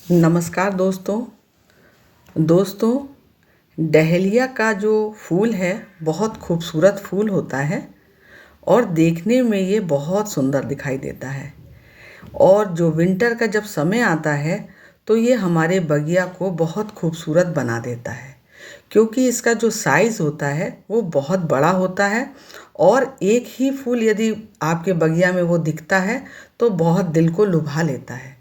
नमस्कार दोस्तों। डहेलिया का जो फूल है बहुत खूबसूरत फूल होता है और देखने में ये बहुत सुंदर दिखाई देता है। और जो विंटर का जब समय आता है तो ये हमारे बगिया को बहुत खूबसूरत बना देता है, क्योंकि इसका जो साइज़ होता है वो बहुत बड़ा होता है। और एक ही फूल यदि आपके बगिया में वो दिखता है तो बहुत दिल को लुभा लेता है।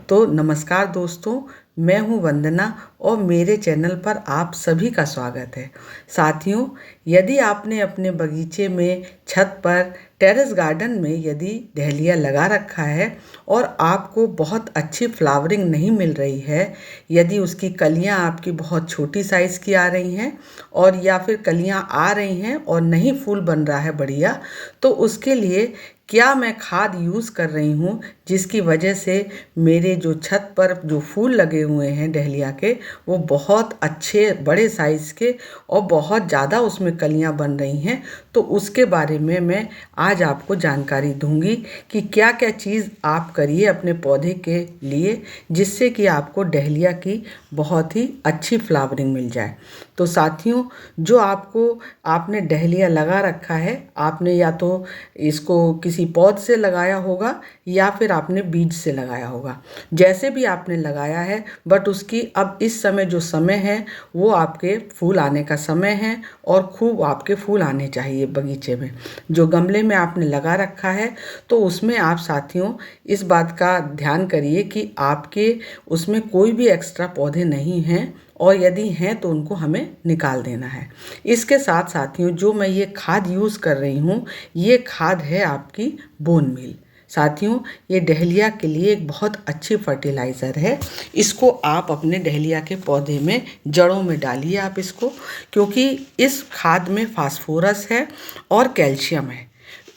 तो नमस्कार दोस्तों, मैं हूँ वंदना और मेरे चैनल पर आप सभी का स्वागत है। साथियों, यदि आपने अपने बगीचे में, छत पर, टेरेस गार्डन में यदि डहेलिया लगा रखा है और आपको बहुत अच्छी फ्लावरिंग नहीं मिल रही है, यदि उसकी कलियां आपकी बहुत छोटी साइज़ की आ रही हैं और या फिर कलियां आ रही हैं और नहीं फूल बन रहा है बढ़िया, तो उसके लिए क्या मैं खाद यूज़ कर रही हूँ जिसकी वजह से मेरे जो छत पर जो फूल लगे हुए हैं डहेलिया के, वो बहुत अच्छे बड़े साइज़ के और बहुत ज़्यादा उसमें कलियां बन रही हैं। तो उसके बारे में मैं आज आपको जानकारी दूंगी कि क्या क्या चीज़ आप करिए अपने पौधे के लिए जिससे कि आपको डहेलिया की बहुत ही अच्छी फ्लावरिंग मिल जाए। तो साथियों, जो आपने डहेलिया लगा रखा है, आपने या तो इसको किसी पौध से लगाया होगा या फिर आपने बीज से लगाया होगा। जैसे भी आपने लगाया है, बट उसकी अब इस समय जो समय है वो आपके फूल आने का समय है और खूब आपके फूल आने चाहिए बगीचे में। जो गमले में आपने लगा रखा है तो उसमें आप साथियों इस बात का ध्यान करिए कि आपके उसमें कोई भी एक्स्ट्रा पौधे नहीं हैं, और यदि हैं तो उनको हमें निकाल देना है। इसके साथ साथियों, जो मैं ये खाद यूज़ कर रही हूँ, ये खाद है आपकी बोन मील। साथियों, ये डहेलिया के लिए एक बहुत अच्छी फर्टिलाइज़र है। इसको आप अपने डहेलिया के पौधे में जड़ों में डालिए आप इसको, क्योंकि इस खाद में फास्फोरस है और कैल्शियम है।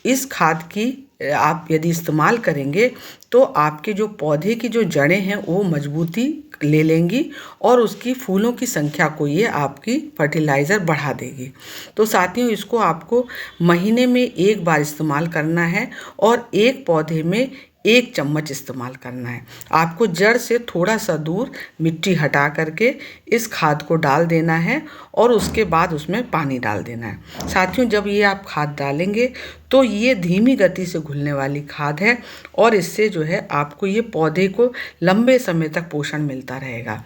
इस खाद की आप यदि इस्तेमाल करेंगे तो आपके जो पौधे की जो जड़ें हैं वो मजबूती ले लेंगी और उसकी फूलों की संख्या को ये आपकी फर्टिलाइज़र बढ़ा देगी। तो साथियों, इसको आपको महीने में एक बार इस्तेमाल करना है और एक पौधे में 1 चम्मच इस्तेमाल करना है। आपको जड़ से थोड़ा सा दूर मिट्टी हटा करके इस खाद को डाल देना है और उसके बाद उसमें पानी डाल देना है। साथियों, जब ये आप खाद डालेंगे तो ये धीमी गति से घुलने वाली खाद है और इससे जो है आपको ये पौधे को लंबे समय तक पोषण मिलता रहेगा।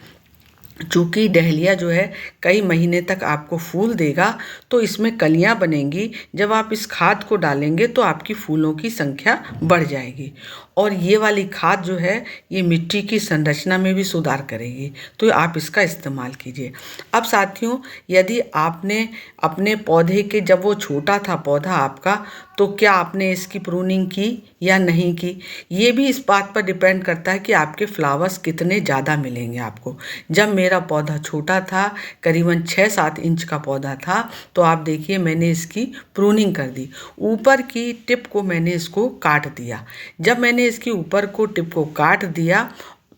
चूँकि डहेलिया जो है कई महीने तक आपको फूल देगा, तो इसमें कलियां बनेंगी। जब आप इस खाद को डालेंगे तो आपकी फूलों की संख्या बढ़ जाएगी और ये वाली खाद जो है ये मिट्टी की संरचना में भी सुधार करेगी। तो आप इसका इस्तेमाल कीजिए। अब साथियों, यदि आपने अपने पौधे के, जब वो छोटा था पौधा आपका, तो क्या आपने इसकी प्रूनिंग की या नहीं की, ये भी इस बात पर डिपेंड करता है कि आपके फ्लावर्स कितने ज़्यादा मिलेंगे आपको। जब मेरा पौधा छोटा था, करीबन 6-7 इंच का पौधा था, तो आप देखिए मैंने इसकी प्रूनिंग कर दी। ऊपर की टिप को मैंने इसको काट दिया। जब मैंने इसकी ऊपर को टिप को काट दिया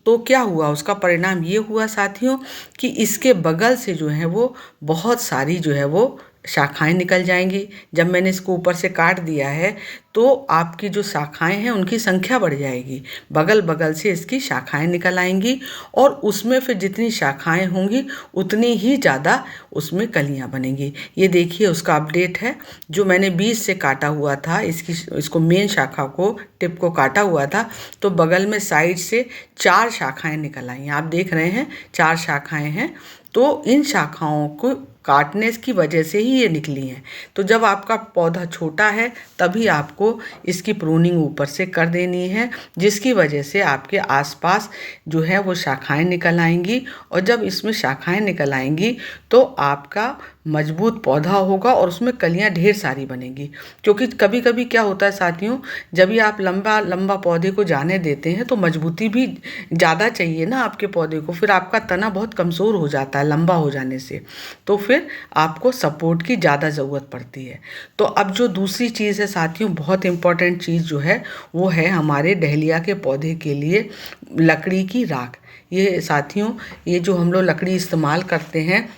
तो क्या हुआ, उसका परिणाम ये हुआ साथियों कि इसके बगल से जो है वो बहुत सारी जो है वो शाखाएं निकल जाएंगी। जब मैंने इसको ऊपर से काट दिया है तो आपकी जो शाखाएं हैं उनकी संख्या बढ़ जाएगी, बगल बगल से इसकी शाखाएं निकल आएंगी और उसमें फिर जितनी शाखाएं होंगी उतनी ही ज़्यादा उसमें कलियां बनेंगी। ये देखिए उसका अपडेट है। जो मैंने बीज से काटा हुआ था, इसको मेन शाखा को, टिप को काटा हुआ था, तो बगल में साइड से 4 शाखाएं निकल आई हैं। आप देख रहे हैं 4 शाखाएं हैं। तो इन शाखाओं को काटने की वजह से ही ये निकली हैं। तो जब आपका पौधा छोटा है तभी आपको इसकी प्रूनिंग ऊपर से कर देनी है, जिसकी वजह से आपके आसपास जो है वो शाखाएं निकल आएंगी और जब इसमें शाखाएं निकल आएंगी तो आपका मजबूत पौधा होगा और उसमें कलियां ढेर सारी बनेंगी। क्योंकि कभी कभी क्या होता है साथियों, जब भी आप लंबा लंबा पौधे को जाने देते हैं तो मजबूती भी ज़्यादा चाहिए ना आपके पौधे को, फिर आपका तना बहुत कमज़ोर हो जाता है लंबा हो जाने से, तो फिर आपको सपोर्ट की ज़्यादा ज़रूरत पड़ती है। तो अब जो दूसरी चीज़ है साथियों, बहुत इम्पॉर्टेंट चीज़ जो है वो है हमारे डहेलिया के पौधे के लिए लकड़ी की राख। ये साथियों, ये जो हम लोग लकड़ी इस्तेमाल करते हैं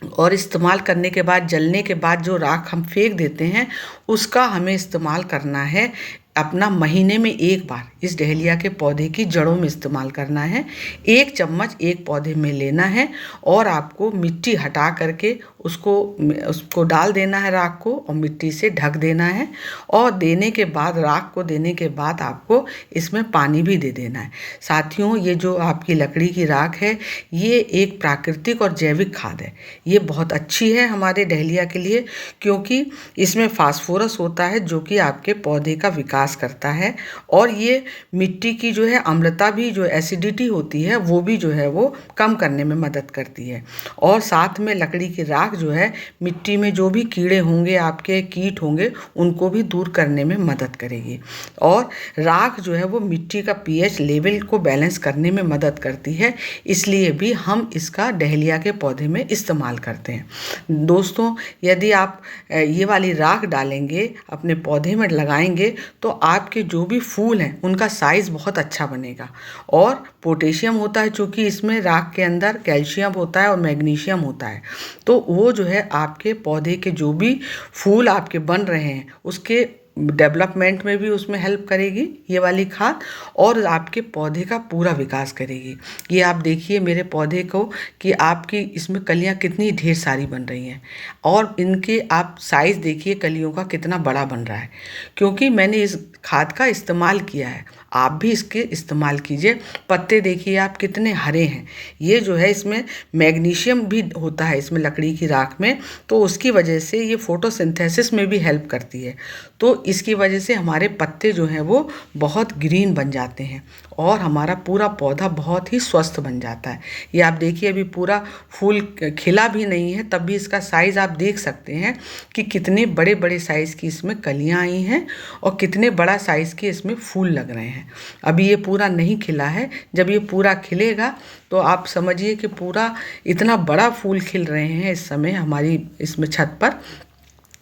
और इस्तेमाल करने के बाद, जलने के बाद जो राख हम फेंक देते हैं, उसका हमें इस्तेमाल करना है अपना महीने में एक बार इस डहेलिया के पौधे की जड़ों में इस्तेमाल करना है। 1 चम्मच एक पौधे में लेना है और आपको मिट्टी हटा करके उसको डाल देना है राख को, और मिट्टी से ढक देना है। और देने के बाद, राख को देने के बाद आपको इसमें पानी भी दे देना है। साथियों, ये जो आपकी लकड़ी की राख है, ये एक प्राकृतिक और जैविक खाद है। ये बहुत अच्छी है हमारे डहेलिया के लिए, क्योंकि इसमें फास्फोरस होता है जो कि आपके पौधे का विकास करता है। और ये मिट्टी की जो है अम्लता भी, जो एसिडिटी होती है, वो भी जो है वो कम करने में मदद करती है। और साथ में लकड़ी की राख जो है मिट्टी में जो भी कीड़े होंगे, आपके कीट होंगे, उनको भी दूर करने में मदद करेगी। और राख जो है वो मिट्टी का पीएच लेवल को बैलेंस करने में मदद करती है, इसलिए भी हम इसका डहेलिया के पौधे में इस्तेमाल करते हैं। दोस्तों, यदि आप ये वाली राख डालेंगे, अपने पौधे में लगाएंगे, तो आपके जो भी फूल हैं उनका साइज़ बहुत अच्छा बनेगा। और पोटेशियम होता है, चूँकि इसमें राख के अंदर कैल्शियम होता है और मैग्नीशियम होता है, तो वो जो है आपके पौधे के जो भी फूल आपके बन रहे हैं उसके डेवलपमेंट में भी उसमें हेल्प करेगी ये वाली खाद, और आपके पौधे का पूरा विकास करेगी। ये आप देखिए मेरे पौधे को कि आपकी इसमें कलियां कितनी ढेर सारी बन रही हैं, और इनके आप साइज़ देखिए कलियों का कितना बड़ा बन रहा है, क्योंकि मैंने इस खाद का इस्तेमाल किया है। आप भी इसके इस्तेमाल कीजिए। पत्ते देखिए आप कितने हरे हैं। ये जो है इसमें मैग्नीशियम भी होता है इसमें लकड़ी की राख में, तो उसकी वजह से ये फोटोसिंथेसिस में भी हेल्प करती है। तो इसकी वजह से हमारे पत्ते जो हैं वो बहुत ग्रीन बन जाते हैं और हमारा पूरा पौधा बहुत ही स्वस्थ बन जाता है। ये आप देखिए अभी पूरा फूल खिला भी नहीं है, तब भी इसका साइज़ आप देख सकते हैं कि कितने बड़े बड़े साइज़ की इसमें कलियां आई हैं और कितने बड़ा साइज़ के इसमें फूल लग रहे हैं। अभी ये पूरा नहीं खिला है, जब ये पूरा खिलेगा तो आप समझिए कि पूरा इतना बड़ा फूल खिल रहे हैं इस समय हमारी इसमें छत पर।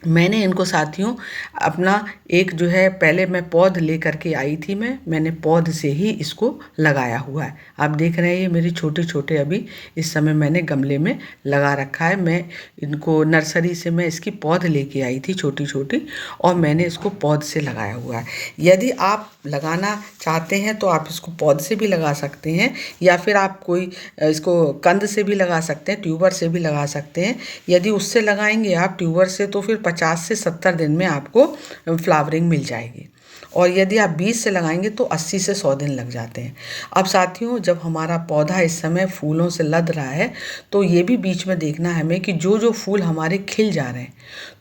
मैंने इनको साथियों अपना एक जो है, पहले मैं पौध लेकर के आई थी, मैंने पौध से ही इसको लगाया हुआ है। आप देख रहे हैं ये मेरी छोटे छोटे अभी इस समय मैंने गमले में लगा रखा है। मैं इनको नर्सरी से मैं इसकी पौध लेके आई थी छोटी छोटी, और मैंने इसको पौध से लगाया हुआ है। यदि आप लगाना चाहते हैं तो आप इसको पौध से भी लगा सकते हैं, या फिर आप कोई इसको कंद से भी लगा सकते हैं, ट्यूबर से भी लगा सकते हैं। यदि उससे लगाएंगे आप ट्यूबर से, तो फिर 50 से 70 दिन में आपको फ्लावरिंग मिल जाएगी। और यदि आप बीज से लगाएंगे तो 80 से 100 दिन लग जाते हैं। अब साथियों, जब हमारा पौधा इस समय फूलों से लद रहा है, तो ये भी बीच में देखना है हमें कि जो जो फूल हमारे खिल जा रहे हैं,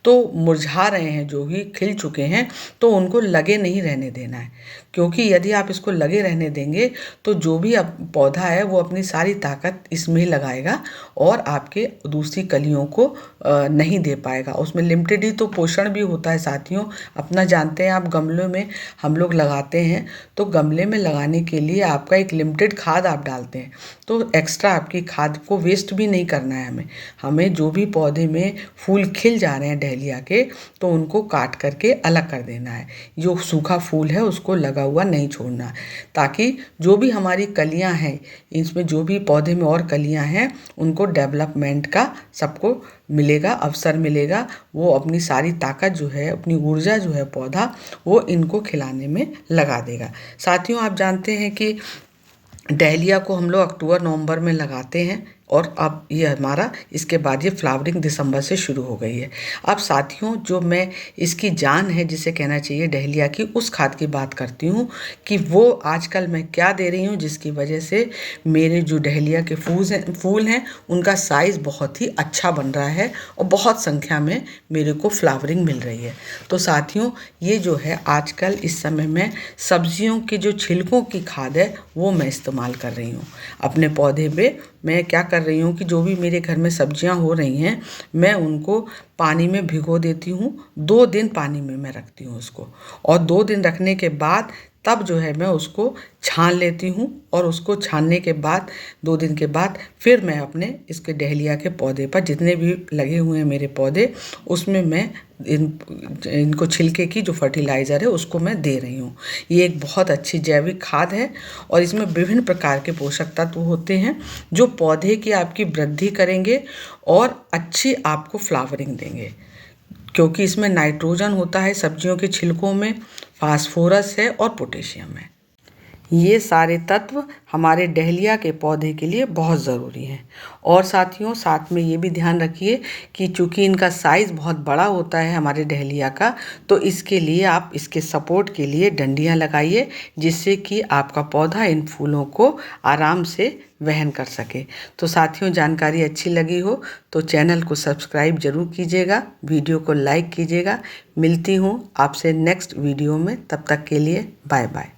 तो मुरझा रहे हैं, जो भी खिल चुके हैं, तो उनको लगे नहीं रहने देना है। क्योंकि यदि आप इसको लगे रहने देंगे तो जो भी अब पौधा है वो अपनी सारी ताकत इसमें ही लगाएगा और आपके दूसरी कलियों को नहीं दे पाएगा। उसमें लिमिटेड ही तो पोषण भी होता है साथियों। अपना जानते हैं आप, गमलों में हम लोग लगाते हैं, तो गमले में लगाने के लिए आपका एक लिमिटेड खाद आप डालते हैं, तो एक्स्ट्रा आपकी खाद को वेस्ट भी नहीं करना है हमें जो भी पौधे में फूल खिल जा रहे हैं डहेलिया के, तो उनको काट करके अलग कर देना है। जो सूखा फूल है उसको लगा हुआ नहीं छोड़ना है, ताकि जो भी हमारी कलियां हैं, इसमें जो भी पौधे में और कलियां हैं, उनको डेवलपमेंट का सबको मिलेगा, अवसर मिलेगा। वो अपनी सारी ताकत जो है, अपनी ऊर्जा जो है पौधा, वो इनको खिलाने में लगा देगा। साथियों, आप जानते हैं कि डहेलिया को हम लोग अक्टूबर नवंबर में लगाते हैं, और अब ये हमारा इसके बाद ये फ्लावरिंग दिसंबर से शुरू हो गई है। अब साथियों, जो मैं इसकी जान है जिसे कहना चाहिए डहेलिया की, उस खाद की बात करती हूँ कि वो आजकल मैं क्या दे रही हूँ, जिसकी वजह से मेरे जो डहेलिया के फूल हैं उनका साइज़ बहुत ही अच्छा बन रहा है और बहुत संख्या में मेरे को फ्लावरिंग मिल रही है। तो साथियों, ये जो है आजकल इस समय में सब्जियों के जो छिलकों की खाद है वो मैं इस्तेमाल कर रही हूँ अपने पौधे पे। मैं क्या कर रही हूँ कि जो भी मेरे घर में सब्जियां हो रही हैं, मैं उनको पानी में भिगो देती हूँ। 2 दिन पानी में मैं रखती हूँ उसको, और 2 दिन रखने के बाद तब जो है मैं उसको छान लेती हूँ, और उसको छानने के बाद 2 दिन के बाद फिर मैं अपने इसके डहेलिया के पौधे पर, जितने भी लगे हुए हैं मेरे पौधे, उसमें मैं इनको छिलके की जो फर्टिलाइज़र है उसको मैं दे रही हूँ। ये एक बहुत अच्छी जैविक खाद है, और इसमें विभिन्न प्रकार के पोषक तत्व होते हैं जो पौधे की आपकी वृद्धि करेंगे और अच्छी आपको फ्लावरिंग देंगे। क्योंकि इसमें नाइट्रोजन होता है सब्जियों के छिलकों में, फास्फोरस है और पोटेशियम है। ये सारे तत्व हमारे डहेलिया के पौधे के लिए बहुत ज़रूरी हैं। और साथियों, साथ में ये भी ध्यान रखिए कि चूँकि इनका साइज़ बहुत बड़ा होता है हमारे डहेलिया का, तो इसके लिए आप इसके सपोर्ट के लिए डंडियाँ लगाइए, जिससे कि आपका पौधा इन फूलों को आराम से वहन कर सके। तो साथियों, जानकारी अच्छी लगी हो तो चैनल को सब्सक्राइब ज़रूर कीजिएगा, वीडियो को लाइक कीजिएगा। मिलती हूँ आपसे नेक्स्ट वीडियो में, तब तक के लिए बाय बाय।